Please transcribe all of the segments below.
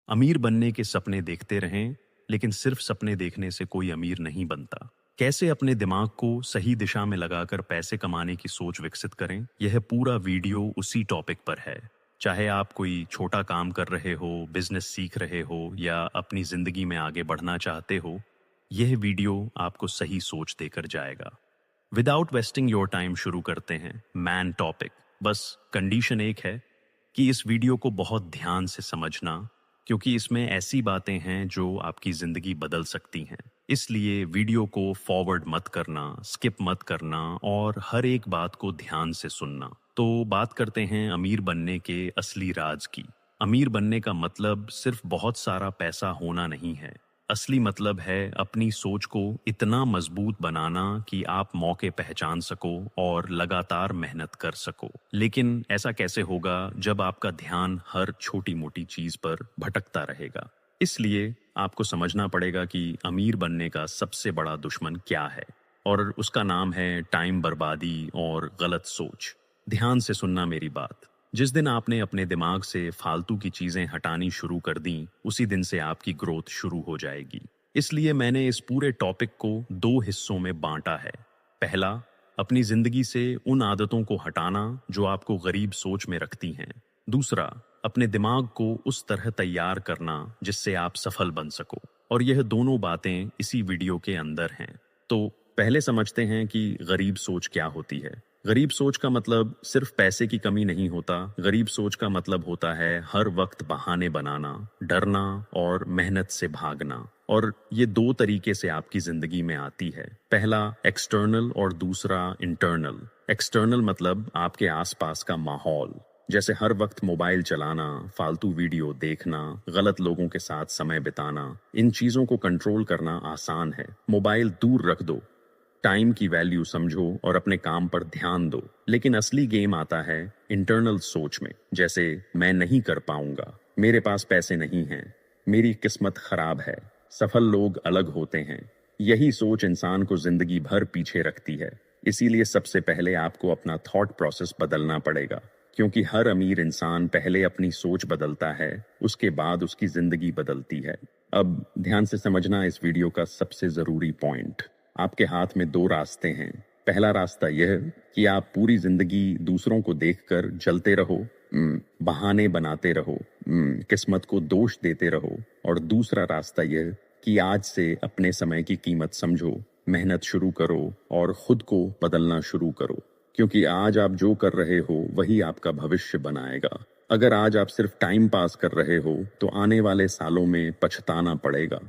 अमीर बनने के सपने देखते रहें, लेकिन सिर्फ सपने देखने से कोई अमीर नहीं बनता। कैसे अपने दिमाग को सही दिशा में लगाकर पैसे कमाने की सोच विकसित करें, यह पूरा वीडियो उसी टॉपिक पर है। चाहे आप कोई छोटा काम कर रहे हो, बिजनेस सीख रहे हो या अपनी जिंदगी में आगे बढ़ना चाहते हो, यह वीडियो आपको सही सोच देकर जाएगा। विदाउट वेस्टिंग योर टाइम शुरू करते हैं मैन टॉपिक। बस कंडीशन एक है कि इस वीडियो को बहुत ध्यान से समझना, क्योंकि इसमें ऐसी बातें हैं जो आपकी ज़िंदगी बदल सकती हैं। इसलिए वीडियो को फॉरवर्ड मत करना, स्किप मत करना और हर एक बात को ध्यान से सुनना। तो बात करते हैं अमीर बनने के असली राज की। अमीर बनने का मतलब सिर्फ बहुत सारा पैसा होना नहीं है। असली मतलब है अपनी सोच को इतना मजबूत बनाना कि आप मौके पहचान सको और लगातार मेहनत कर सको। लेकिन ऐसा कैसे होगा जब आपका ध्यान हर छोटी मोटी चीज पर भटकता रहेगा। इसलिए आपको समझना पड़ेगा कि अमीर बनने का सबसे बड़ा दुश्मन क्या है, और उसका नाम है टाइम बर्बादी और गलत सोच। ध्यान से सुनना मेरी बात। जिस दिन आपने अपने दिमाग से फालतू की चीजें हटानी शुरू कर दी, उसी दिन से आपकी ग्रोथ शुरू हो जाएगी। इसलिए मैंने इस पूरे टॉपिक को दो हिस्सों में बांटा है। पहला, अपनी जिंदगी से उन आदतों को हटाना जो आपको गरीब सोच में रखती हैं। दूसरा, अपने दिमाग को उस तरह तैयार करना जिससे आप सफल बन सको। और यह दोनों बातें इसी वीडियो के अंदर हैं। तो पहले समझते हैं कि गरीब सोच क्या होती है। गरीब सोच का मतलब सिर्फ पैसे की कमी नहीं होता। गरीब सोच का मतलब होता है हर वक्त बहाने बनाना, डरना और मेहनत से भागना। और ये दो तरीके से आपकी जिंदगी में आती है। पहला एक्सटर्नल और दूसरा इंटरनल। एक्सटर्नल मतलब आपके आसपास का माहौल, जैसे हर वक्त मोबाइल चलाना, फालतू वीडियो देखना, गलत लोगों के साथ समय बिताना। इन चीजों को कंट्रोल करना आसान है। मोबाइल दूर रख दो, टाइम की वैल्यू समझो और अपने काम पर ध्यान दो। लेकिन असली गेम आता है इंटरनल सोच में, जैसे मैं नहीं कर पाऊंगा, मेरे पास पैसे नहीं हैं, मेरी किस्मत खराब है, सफल लोग अलग होते हैं। यही सोच इंसान को जिंदगी भर पीछे रखती है। इसीलिए सबसे पहले आपको अपना थॉट प्रोसेस बदलना पड़ेगा, क्योंकि हर अमीर इंसान पहले अपनी सोच बदलता है, उसके बाद उसकी जिंदगी बदलती है। अब ध्यान से समझना इस वीडियो का सबसे जरूरी पॉइंट। आपके हाथ में दो रास्ते हैं। पहला रास्ता यह कि आप पूरी जिंदगी दूसरों को देखकर जलते रहो, बहाने बनाते रहो, किस्मत को दोष देते रहो। और दूसरा रास्ता यह कि आज से अपने समय की कीमत समझो, मेहनत शुरू करो और खुद को बदलना शुरू करो, क्योंकि आज आप जो कर रहे हो वही आपका भविष्य बनाएगा। अगर आज आप सिर्फ टाइम पास कर रहे हो तो आने वाले सालों में पछताना पड़ेगा।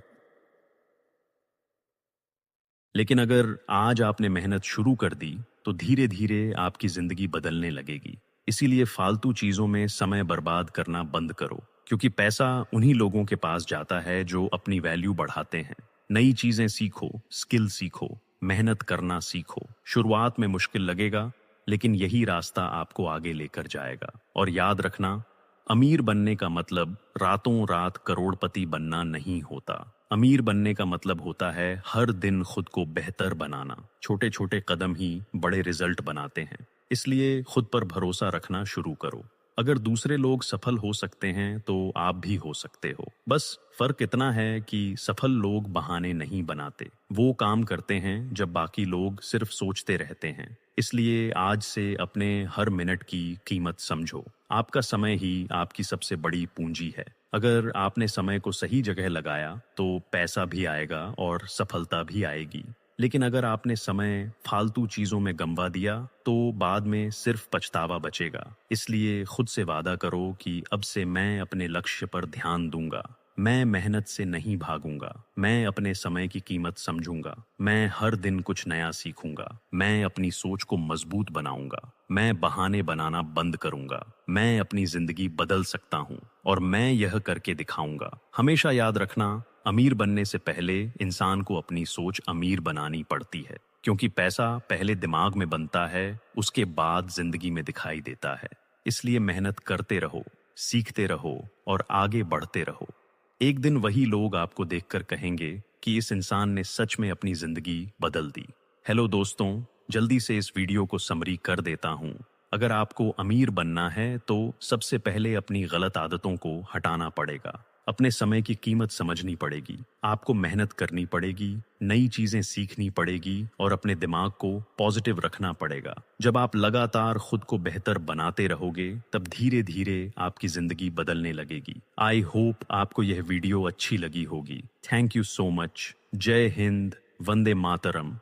लेकिन अगर आज आपने मेहनत शुरू कर दी, तो धीरे धीरे आपकी जिंदगी बदलने लगेगी। इसीलिए फालतू चीजों में समय बर्बाद करना बंद करो, क्योंकि पैसा उन्हीं लोगों के पास जाता है जो अपनी वैल्यू बढ़ाते हैं। नई चीजें सीखो, स्किल सीखो, मेहनत करना सीखो। शुरुआत में मुश्किल लगेगा, लेकिन यही रास्ता आपको आगे लेकर जाएगा। और याद रखना, अमीर बनने का मतलब रातों रात करोड़पति बनना नहीं होता। अमीर बनने का मतलब होता है हर दिन खुद को बेहतर बनाना। छोटे छोटे कदम ही बड़े रिजल्ट बनाते हैं। इसलिए खुद पर भरोसा रखना शुरू करो। अगर दूसरे लोग सफल हो सकते हैं तो आप भी हो सकते हो। बस फर्क इतना है कि सफल लोग बहाने नहीं बनाते, वो काम करते हैं जब बाकी लोग सिर्फ सोचते रहते हैं। इसलिए आज से अपने हर मिनट की कीमत समझो। आपका समय ही आपकी सबसे बड़ी पूंजी है। अगर आपने समय को सही जगह लगाया तो पैसा भी आएगा और सफलता भी आएगी। लेकिन अगर आपने समय फालतू चीजों में गंवा दिया तो बाद में सिर्फ पछतावा बचेगा। इसलिए खुद से वादा करो कि अब से मैं अपने लक्ष्य पर ध्यान दूंगा, मैं मेहनत से नहीं भागूंगा, मैं अपने समय की कीमत समझूंगा, मैं हर दिन कुछ नया सीखूंगा, मैं अपनी सोच को मजबूत बनाऊंगा, मैं बहाने बनाना बंद करूंगा, मैं अपनी जिंदगी बदल सकता हूं और मैं यह करके दिखाऊंगा। हमेशा याद रखना, अमीर बनने से पहले इंसान को अपनी सोच अमीर बनानी पड़ती है, क्योंकि पैसा पहले दिमाग में बनता है, उसके बाद जिंदगी में दिखाई देता है। इसलिए मेहनत करते रहो, सीखते रहो और आगे बढ़ते रहो। एक दिन वही लोग आपको देखकर कहेंगे कि इस इंसान ने सच में अपनी जिंदगी बदल दी। हेलो दोस्तों, जल्दी से इस वीडियो को समरी कर देता हूँ। अगर आपको अमीर बनना है तो सबसे पहले अपनी गलत आदतों को हटाना पड़ेगा। अपने समय की कीमत समझनी पड़ेगी, आपको मेहनत करनी पड़ेगी, नई चीजें सीखनी पड़ेगी और अपने दिमाग को पॉजिटिव रखना पड़ेगा। जब आप लगातार खुद को बेहतर बनाते रहोगे, तब धीरे धीरे आपकी जिंदगी बदलने लगेगी। आई होप आपको यह वीडियो अच्छी लगी होगी। Thank you so much. जय हिंद, वंदे मातरम।